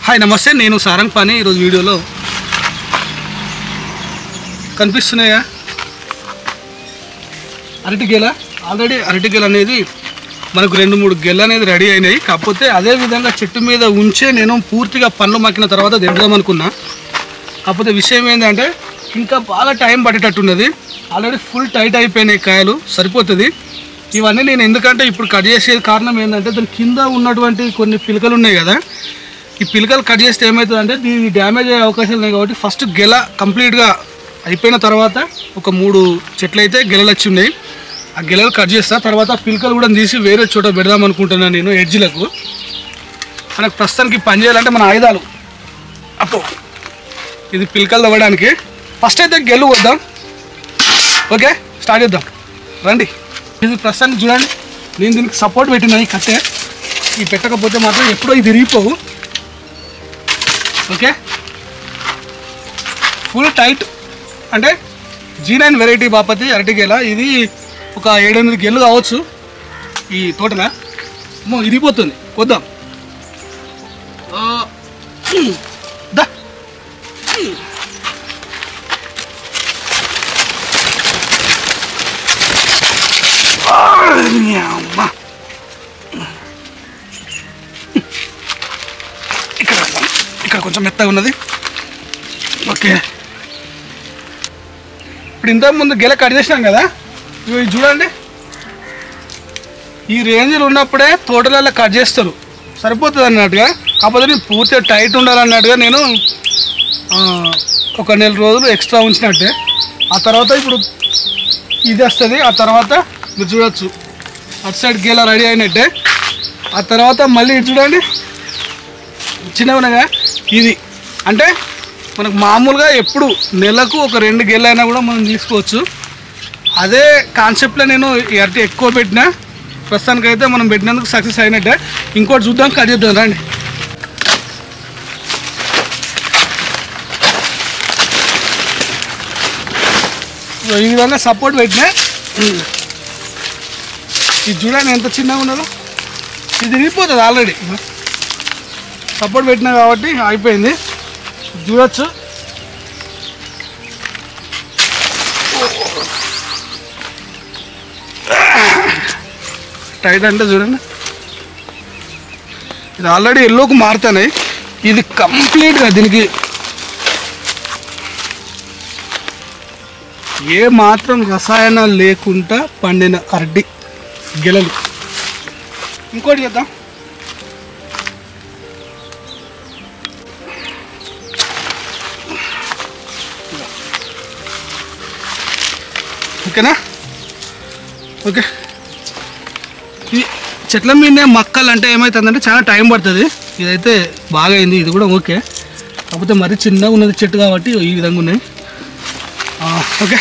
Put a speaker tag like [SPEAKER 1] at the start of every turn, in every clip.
[SPEAKER 1] Hi నమస్తే, నేను సారంగ్ పాని. ఈరోజు వీడియోలో కనిపిస్తున్నాయా అరటి గెల. ఆల్రెడీ అరటి గెల అనేది మనకు 2-3 గెల అనేది రెడీ అయినాయి. కాకపోతే అదే విధంగా చెట్టు మీద ఉంచే నేను పూర్తిగా పండ్లు మక్కిన తర్వాత తింటాం అనుకున్నా. కాకపోతే విషయం ఏంటంటే ఇంకా బాగా టైం పట్టేటట్టున్నది. ఆల్రెడీ ఫుల్ టైట్ అయిపోయినాయి కాయలు, సరిపోతుంది. ఇవన్నీ నేను ఎందుకంటే ఇప్పుడు కట్ చేసేది కారణం ఏంటంటే దాని కింద ఉన్నటువంటి కొన్ని పిలకలు ఉన్నాయి కదా, ఈ పిలకలు కట్ చేస్తే ఏమవుతుందంటే దీన్ని డ్యామేజ్ అయ్యే అవకాశాలు ఉన్నాయి. కాబట్టి ఫస్ట్ గెల కంప్లీట్గా అయిపోయిన తర్వాత ఒక 3 చెట్లు అయితే గెలలు వచ్చి ఉన్నాయి. ఆ గెలలు కట్ చేస్తా. తర్వాత పిలకలు కూడా తీసి వేరే చోట పెడదాం అనుకుంటున్నాను నేను, ఎడ్జ్లకు. మనకు ప్రస్తుతానికి పని చేయాలంటే మన ఆయుధాలు అప్పో ఇది పిలకలు తవ్వడానికి. ఫస్ట్ అయితే గెలు వద్దాం. ఓకే, స్టార్ట్ చేద్దాం రండి. ఇది ప్రస్తుతానికి చూడండి, నేను దీనికి సపోర్ట్ పెట్టినా ఈ కట్టె. ఈ పెట్టకపోతే మాత్రం ఎప్పుడో ఇది విరిగిపోవు. ఓకే, ఫుల్ టైట్ అంటే G9 వెరైటీ బాపతి అరటి గెల. ఇది ఒక 7-8 గెలు కావచ్చు ఈ తోటల. ఇరిగిపోతుంది. కొద్దాం దా. అమ్మా, ఇక్కడ కొంచెం మెత్తగా ఉన్నది. ఓకే, ఇప్పుడు ఇంతకుముందు గెల కట్ చేసినాం కదా, ఇవి చూడండి. ఈ రేంజ్లో ఉన్నప్పుడే తోటలలో కట్ చేస్తారు, సరిపోతుంది అన్నట్టుగా. కాకపోతే నేను పూర్తిగా టైట్ ఉండాలన్నట్టుగా నేను ఒక 4 రోజులు ఎక్స్ట్రా ఉంచినట్టే. ఆ తర్వాత ఇప్పుడు ఇది వస్తుంది. ఆ తర్వాత మీరు చూడవచ్చు అటు సైడ్ గేలా రెడీ అయినట్టే. ఆ తర్వాత మళ్ళీ ఇటు చూడండి చిన్నగా. ఇది అంటే మనకు మామూలుగా ఎప్పుడు నెలకు ఒక 2 గేలు అయినా కూడా మనం తీసుకోవచ్చు. అదే కాన్సెప్ట్లో నేను అరటి ఎక్కువ పెట్టినా. ప్రస్తుతానికైతే మనం పెట్టినందుకు సక్సెస్ అయినట్టే. ఇంకోటి చూద్దాం, కట్ చేద్దాం రండి. ఈ విధంగా సపోర్ట్ పెట్టినా. ఇది చూడండి ఎంత చిన్నగా ఉన్నదో. ఇది విరిగిపోతుంది ఆల్రెడీ. సపోర్ట్ పెట్టినా కాబట్టి అయిపోయింది. చూడొచ్చు. టైట్ అంటే చూడండి, ఇది ఆల్రెడీ ఎల్లోకి మారుతున్నాయి. ఇది కంప్లీట్గా దీనికి ఏ మాత్రం రసాయనాలు లేకుండా పండిన అరటి గెలలు. ఇంకోటి చేద్దాం. ఓకేనా? ఓకే, ఈ చెట్ల మీదనే మక్కలు అంటే ఏమవుతుందంటే చాలా టైం పడుతుంది. ఇదైతే బాగా అయింది, ఇది కూడా ఓకే. కాకపోతే మరీ చిన్నగా ఉన్నది చెట్టు కాబట్టి ఈ విధంగా ఉన్నాయి. ఓకే,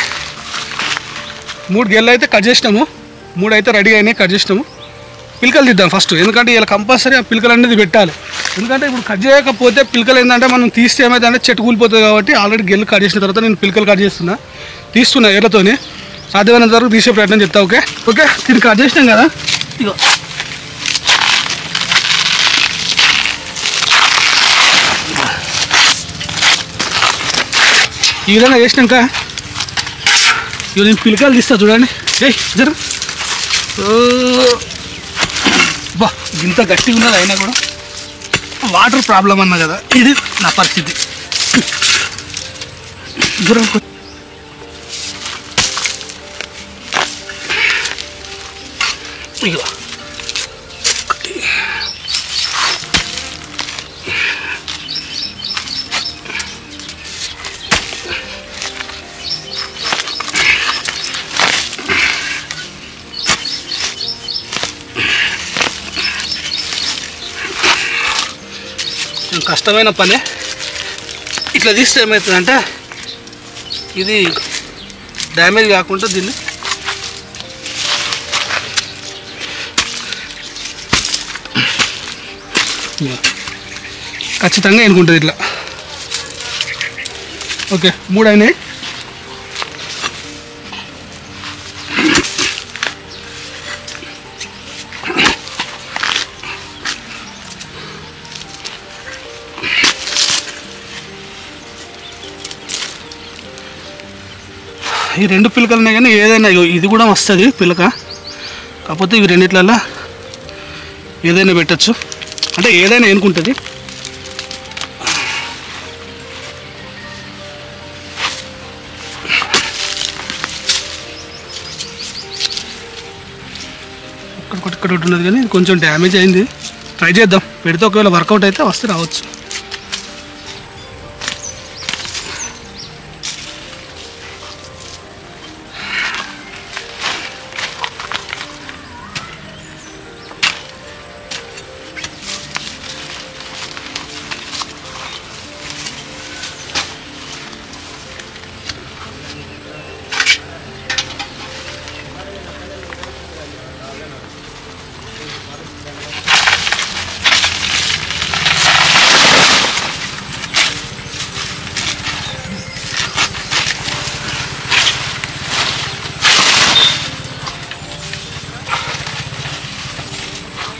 [SPEAKER 1] 3 గెలలు అయితే కట్ చేసినాము. 3 అయితే రెడీ అయినాయి, కట్ చేసినాము. పిలకలు తీద్దాం ఫస్ట్, ఎందుకంటే ఇలా కంపల్సరీ ఆ పిలకలు అనేది పెట్టాలి. ఎందుకంటే ఇప్పుడు కట్ చేయకపోతే పిలకలు ఏంటంటే మనం తీస్తే ఏమైందంటే చెట్టు కూలిపోతుంది. కాబట్టి ఆల్రెడీ గెలు కట్ చేసిన తర్వాత నేను పిలకలు కట్ తీస్తున్నా ఎర్రతోని. సాధ్యమైనంత వరకు తీసే ప్రయత్నం చెప్తా. ఓకే ఓకే, దీన్ని కట్ చేసినాం కదా. ఇగో ఈ విధంగా చేసినాక ఇవి నేను పిలకలు తీస్తా. చూడండి జర బా, ఇంత గట్టిగా ఉన్నది అయినా కూడా వాటర్ ప్రాబ్లం అన్నా కదా, ఇది నా పరిస్థితి. దూరం ఇగో కష్టమైన పనే. ఇట్లా తీస్తే ఏమవుతుందంటే ఇది డ్యామేజ్ కాకుండా దీన్ని ఖచ్చితంగా ఎన్నుకుంటుంది ఇట్లా. ఓకే, 3 అయినాయి. ఈ 2 పిలకలు ఉన్నాయి కానీ ఏదైనా ఇది కూడా వస్తుంది పిలక, కాకపోతే ఇవి రెండిట్లలో ఏదైనా పెట్టచ్చు, అంటే ఏదైనా ఎన్నుకుంటుంది. ఇక్కడ ఉన్నది కానీ కొంచెం డ్యామేజ్ అయింది. ట్రై చేద్దాం, పెడితే ఒకవేళ వర్కౌట్ అయితే వస్తే రావచ్చు.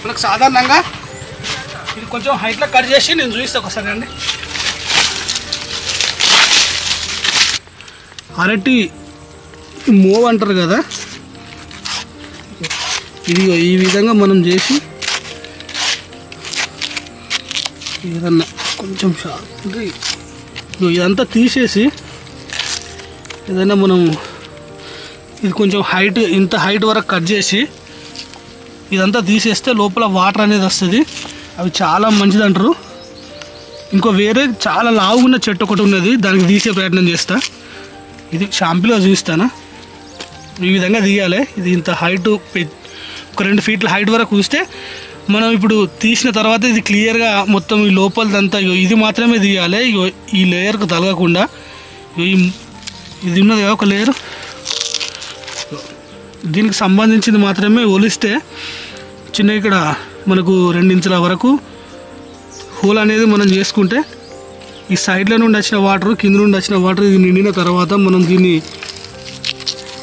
[SPEAKER 1] మనకు సాధారణంగా ఇది కొంచెం హైట్లో కట్ చేసి నేను చూపిస్తాను ఒకసారి అండి. అరటి మూవ్ అంటారు కదా, ఇది ఈ విధంగా మనం చేసి ఏదన్నా కొంచెం షార్ప్ ఇదంతా తీసేసి ఏదైనా మనం ఇది కొంచెం హైట్, ఇంత హైట్ వరకు కట్ చేసి ఇదంతా తీసేస్తే లోపల వాటర్ అనేది వస్తుంది. అవి చాలా మంచిది అంటారు. ఇంకో వేరే చాలా లావుగున్న చెట్టు ఒకటి ఉన్నది, దానికి తీసే ప్రయత్నం చేస్తా. ఇది షాంపుల్గా చూపిస్తాను. ఈ విధంగా తీయాలి. ఇది ఇంత హైట్, ఒక 2 ఫీట్ల హైట్ వరకు చూస్తే మనం ఇప్పుడు తీసిన తర్వాత ఇది క్లియర్గా మొత్తం ఈ లోపలదంతా ఇది మాత్రమే తీయాలి. ఈ లేయర్కు తలగకుండా ఇది ఉన్నది కదా ఒక లేయర్, దీనికి సంబంధించింది మాత్రమే ఒలిస్తే చిన్న ఇక్కడ మనకు 2 ఇంచుల వరకు హోల్ అనేది మనం చేసుకుంటే ఈ సైడ్లో నుండి వచ్చిన వాటర్, కింద నుండి వచ్చిన వాటర్ ఇది నిండిన తర్వాత మనం దీన్ని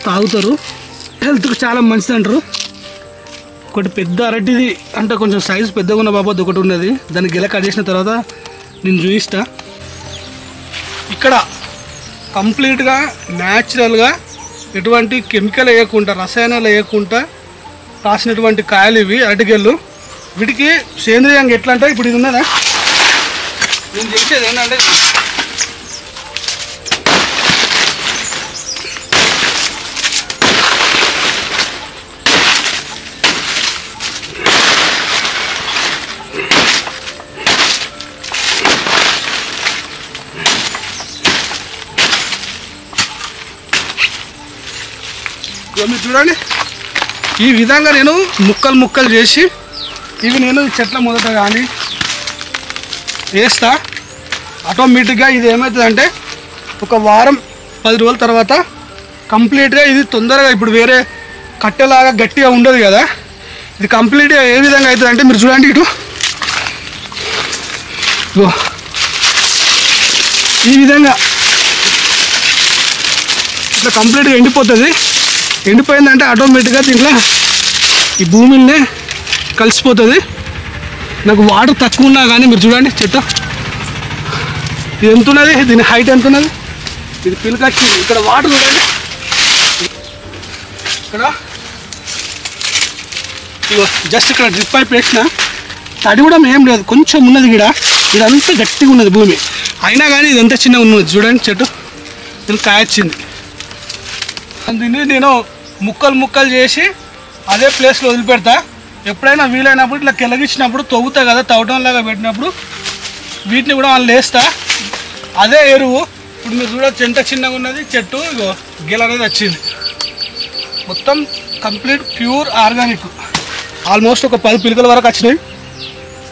[SPEAKER 1] తాగుతారు. హెల్త్కి చాలా మంచిది అంటారు. ఒకటి పెద్ద అరటిది అంటే కొంచెం సైజు పెద్దగా ఉన్న బాబోది ఒకటి ఉన్నది, దాన్ని గిల కట్ చేసిన తర్వాత నేను చూపిస్తా. ఇక్కడ కంప్లీట్గా న్యాచురల్గా ఎటువంటి కెమికల్ వేయకుండా, రసాయనాలు వేయకుండా కాసినటువంటి కాయలు ఇవి అరటిగెళ్ళు. వీటికి సేంద్రియంగా ఎట్లా అంటే ఇప్పుడు ఇది ఉన్నదా, నేను చేసేది ఏంటంటే మీరు చూడండి, ఈ విధంగా నేను ముక్కలు ముక్కలు చేసి ఇవి నేను చెట్ల మొదట కానీ వేస్తా. ఆటోమేటిక్గా ఇది ఏమవుతుందంటే ఒక వారం 10 రోజుల తర్వాత కంప్లీట్గా ఇది తొందరగా, ఇప్పుడు వేరే కట్టెలాగా గట్టిగా ఉండదు కదా, ఇది కంప్లీట్గా ఏ విధంగా అవుతుంది అంటే మీరు చూడండి ఇటు ఈ విధంగా ఇట్లా కంప్లీట్గా ఎండిపోతుంది. ఎండిపోయిందంటే ఆటోమేటిక్గా దీంట్లో ఈ భూమిని కలిసిపోతుంది. నాకు వాటర్ తక్కువ ఉన్నా కానీ మీరు చూడండి చెట్టు ఇది ఎంత ఉన్నది, దీని హైట్ ఎంత ఉన్నది, ఇది పిలకొచ్చి ఇక్కడ వాటర్ చూడండి, ఇక్కడ జస్ట్ ఇక్కడ డ్రిప్ పైప్ వేసిన తడి కూడా ఏం లేదు, కొంచెం ఉన్నది ఇక్కడ, ఇదంతా గట్టిగా ఉన్నది భూమి, అయినా కానీ ఇది ఎంత చిన్నగా ఉన్నది చూడండి చెట్టు, దీనికి కాయొచ్చింది. దీన్ని నేను ముక్కలు ముక్కలు చేసి అదే ప్లేస్లో వదిలిపెడతా. ఎప్పుడైనా వీలైనప్పుడు ఇట్లా కెలగించినప్పుడు తవ్వుతా కదా, తవ్వటంలాగా పెట్టినప్పుడు వీటిని కూడా వాళ్ళు వేస్తా. అదే ఎరువు ఇప్పుడు మీరు చూడొచ్చు ఎంత చిన్నగా ఉన్నది చెట్టు, గిల అనేది వచ్చింది. మొత్తం కంప్లీట్ ప్యూర్ ఆర్గానిక్. ఆల్మోస్ట్ ఒక 10 పిలకల వరకు వచ్చినాయి,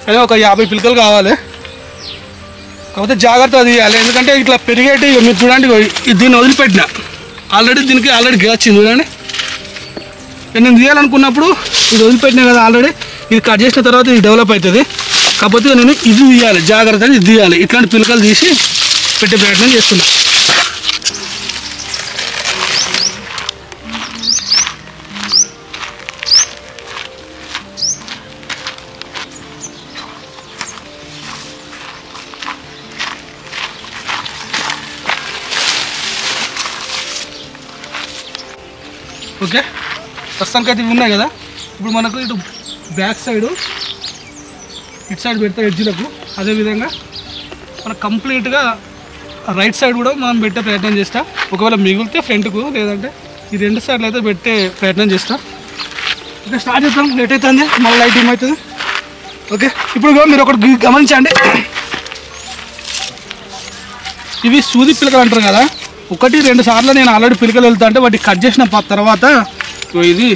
[SPEAKER 1] కానీ ఒక 50 పిలకలు కావాలి. కాకపోతే జాగ్రత్తగా తీయాలి, ఎందుకంటే ఇట్లా పెరిగేటి మీరు చూడండి, దీన్ని వదిలిపెట్టిన దీనికి ఆల్రెడీ గిల వచ్చింది చూడండి. నేను తీయాలనుకున్నప్పుడు ఇది వదిలిపెట్టినా కదా ఆల్రెడీ, ఇది కట్ చేసిన తర్వాత ఇది డెవలప్ అవుతుంది. కాకపోతే నేను ఇది తీయాలి, జాగ్రత్తగా ఇది తీయాలి. ఇట్లాంటి పిలకలు తీసి పెట్టే ప్రయత్నం చేస్తున్నా. ఓకే, ప్రస్తుతానికి అయితే ఇవి ఉన్నాయి కదా. ఇప్పుడు మనకు ఇటు బ్యాక్ సైడు ఇటు సైడ్ పెడతా ఎడ్జ్లకు. అదేవిధంగా మనకు కంప్లీట్గా రైట్ సైడ్ కూడా మనం పెట్టే ప్రయత్నం చేస్తా. ఒకవేళ మిగిలితే ఫ్రంట్కు, లేదంటే ఈ 2 సైడ్లు అయితే పెట్టే ప్రయత్నం చేస్తా. ఓకే, స్టార్ట్ చేద్దాం. లేట్ అవుతుంది, మళ్ళీ లైట్ ఏం అవుతుంది. ఓకే, ఇప్పుడు మీరు ఒకటి గమనించండి. ఇవి సూది పిలకలు అంటారు కదా, 1-2 సార్లు నేను ఆల్రెడీ పిలకలు వెళ్తా అంటే వాటికి కట్ చేసిన తర్వాత ఇది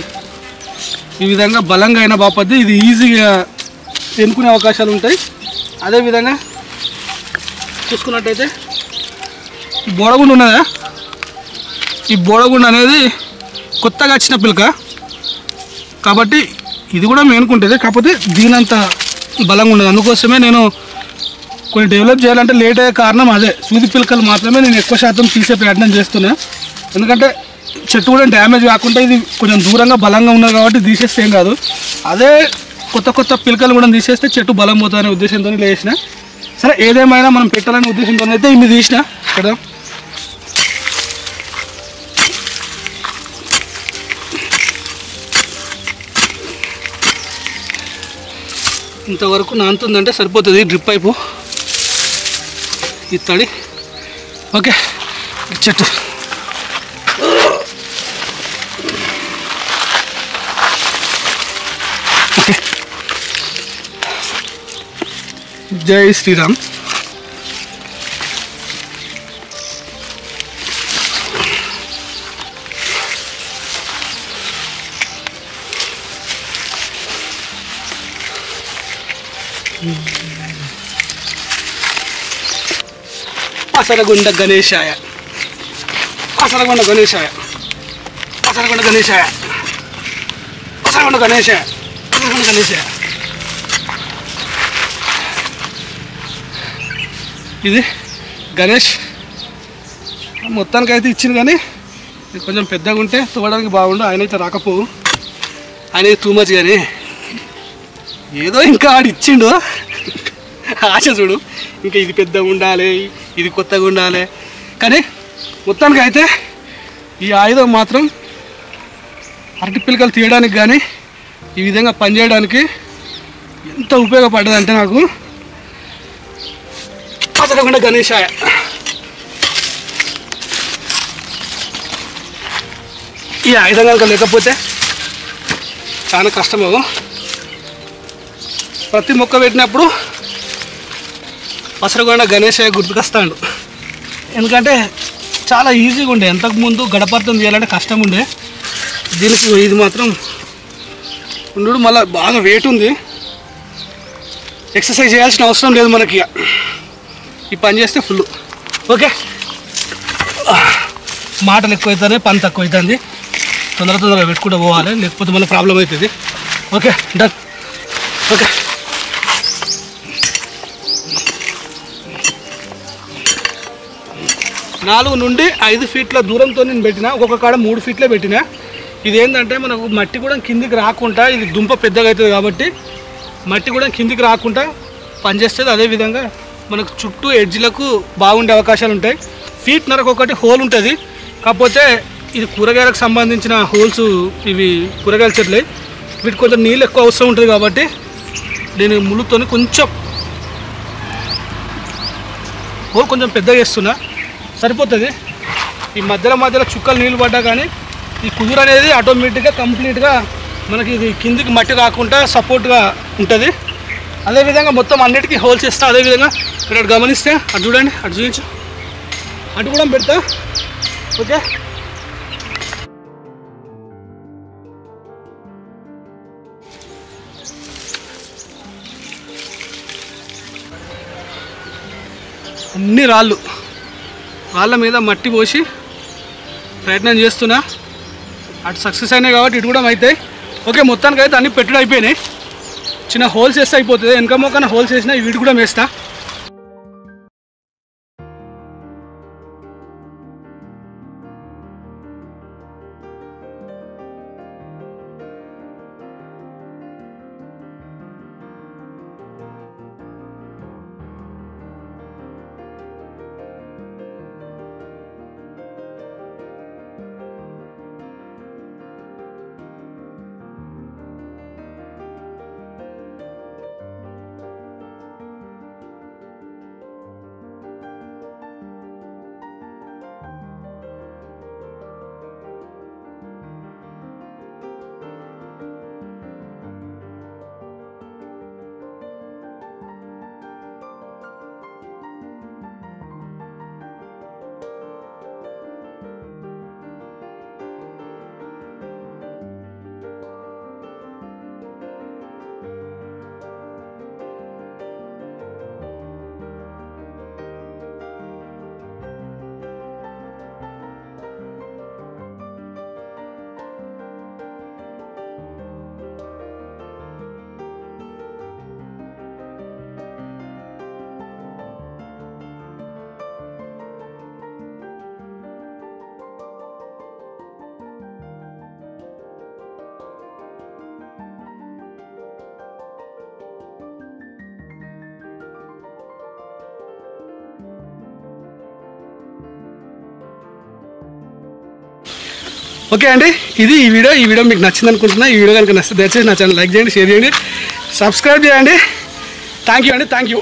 [SPEAKER 1] ఈ విధంగా బలంగా అయిన బాపద్ది ఇది ఈజీగా ఎన్నుకునే అవకాశాలు ఉంటాయి. అదేవిధంగా చూసుకున్నట్టయితే ఈ బోడగుండు ఉన్నదా, ఈ బోడగుండు అనేది కొత్తగా వచ్చిన పిలక కాబట్టి ఇది కూడా మేనుకుంటుంది. కాకపోతే దీనంత బలంగా ఉండదు. అందుకోసమే నేను కొన్ని డెవలప్ చేయాలంటే లేట్ అయ్యే కారణం అదే. సూది పిలకలు మాత్రమే నేను ఎక్కువ శాతం తీసే ప్రయత్నం చేస్తున్నా. ఎందుకంటే చెట్టు కూడా డ్యామేజ్ కాకుండా ఇది కొంచెం దూరంగా బలంగా ఉన్నది కాబట్టి తీసేస్తే ఏం కాదు. అదే కొత్త పిలకలు కూడా తీసేస్తే చెట్టు బలం పోతుందనే ఉద్దేశంతో లేచిన. సరే, ఏదేమైనా మనం పెట్టాలనే ఉద్దేశంతో అయితే ఇన్ని తీసిన కదా. ఇంతవరకు నానుతుందంటే సరిపోతుంది డ్రిప్ పైపు ఈ తడి. ఓకే, చెట్టు ఓకే. జై శ్రీరామ్. అసరగుండ గణేశాయ, అసరగుండ గణేశాయ, అసరగుండ గణేశాయ, అసరగుండ గణేశాయ, అసరగుండ గణేశాయ. ఇది గణేష్ మొత్తానికి అయితే ఇచ్చింది, కానీ ఇది కొంచెం పెద్దగా ఉంటే తోవడానికి బాగుండు. ఆయన అయితే రాకపోవు, ఆయన టూ మచ్. కానీ ఏదో ఇంకా ఆడు ఇచ్చిండు ఆశ చూడు. ఇంకా ఇది పెద్దగా ఉండాలి, ఇది కొత్తగా ఉండాలి. కానీ మొత్తానికి అయితే ఈ ఆయుధం మాత్రం అరటి పిలకలు తీయడానికి కానీ ఈ విధంగా పనిచేయడానికి ఎంత ఉపయోగపడ్డదంటే నాకు. అసలు గణేశాయ. ఈ ఆయుధం కనుక లేకపోతే చాలా కష్టము. ప్రతి మొక్క పెట్టినప్పుడు పసరగొండ గణేశయ్య గుర్తుకొస్తాడు. ఎందుకంటే చాలా ఈజీగా ఉండే. ఎంతకుముందు గడపర్థం చేయాలంటే కష్టం ఉండే. దీనికి ఇది మాత్రం ఉండు, మళ్ళీ బాగా వెయిట్ ఉంది. ఎక్సర్సైజ్ చేయాల్సిన అవసరం లేదు మనకి. ఈ పని చేస్తే ఫుల్. ఓకే, మాటలు ఎక్కువ అవుతాయి, పని తక్కువ అవుతుంది. తొందరగా పెట్టుకుంటూ పోవాలి, లేకపోతే మళ్ళీ ప్రాబ్లం అవుతుంది. Okay, done. ఓకే, నాలుగు నుండి 5 ఫీట్ల దూరంతో నేను పెట్టిన. ఒక్కొక్క కాడ 3 ఫీట్లే పెట్టిన. ఇదేంటంటే మనకు మట్టి కూడా కిందికి రాకుండా, ఇది దుంప పెద్దగా అవుతుంది కాబట్టి మట్టి కూడా కిందికి రాకుండా పనిచేస్తుంది. అదేవిధంగా మనకు చుట్టూ ఎడ్జ్లకు బాగుండే అవకాశాలు ఉంటాయి. ఫీట్‌న్నరకు ఒకటి హోల్ ఉంటుంది. కాకపోతే ఇది కూరగాయలకు సంబంధించిన హోల్స్. ఇవి కూరగాయల చెట్లే, వీటికి కొంచెం నీళ్ళు ఎక్కువ అవసరం ఉంటుంది కాబట్టి నేను ముళ్ళుతో కొంచెం హోల్ కొంచెం పెద్దగా వేస్తున్నా, సరిపోతుంది. ఈ మధ్యలో చుక్కలు నీళ్ళు పడ్డా కానీ ఈ కుదురు అనేది ఆటోమేటిక్గా కంప్లీట్గా మనకి ఇది కిందికి మట్టి రాకుండా సపోర్ట్గా ఉంటుంది. అదేవిధంగా మొత్తం అన్నిటికీ హోల్స్ ఇస్తా. అదేవిధంగా మీరు అటు గమనిస్తే అటు చూడండి, అటు చూపించు, అటు కూడా పెడతా. ఓకే, అన్ని రాళ్ళ మీద మట్టి పోసి ప్రయత్నం చేస్తున్నా. అటు సక్సెస్ అయినాయి కాబట్టి ఇటు కూడా అవుతాయి. ఓకే, మొత్తానికి అయితే అన్ని పెట్టుడు అయిపోయినాయి. చిన్న హోల్స్ వేస్తే అయిపోతుంది. వెనక మొక్కన హోల్స్ వేసినా వీటి కూడా వేస్తా. ఓకే అండి, ఇది ఈ వీడియో మీకు నచ్చింది అనుకుంటున్నా. ఈ వీడియో కనుక నచ్చితే దయచేసి నా ఛానల్ లైక్ చేయండి, షేర్ చేయండి, సబ్స్క్రైబ్ చేయండి. థ్యాంక్ యూ అండి, థ్యాంక్ యూ.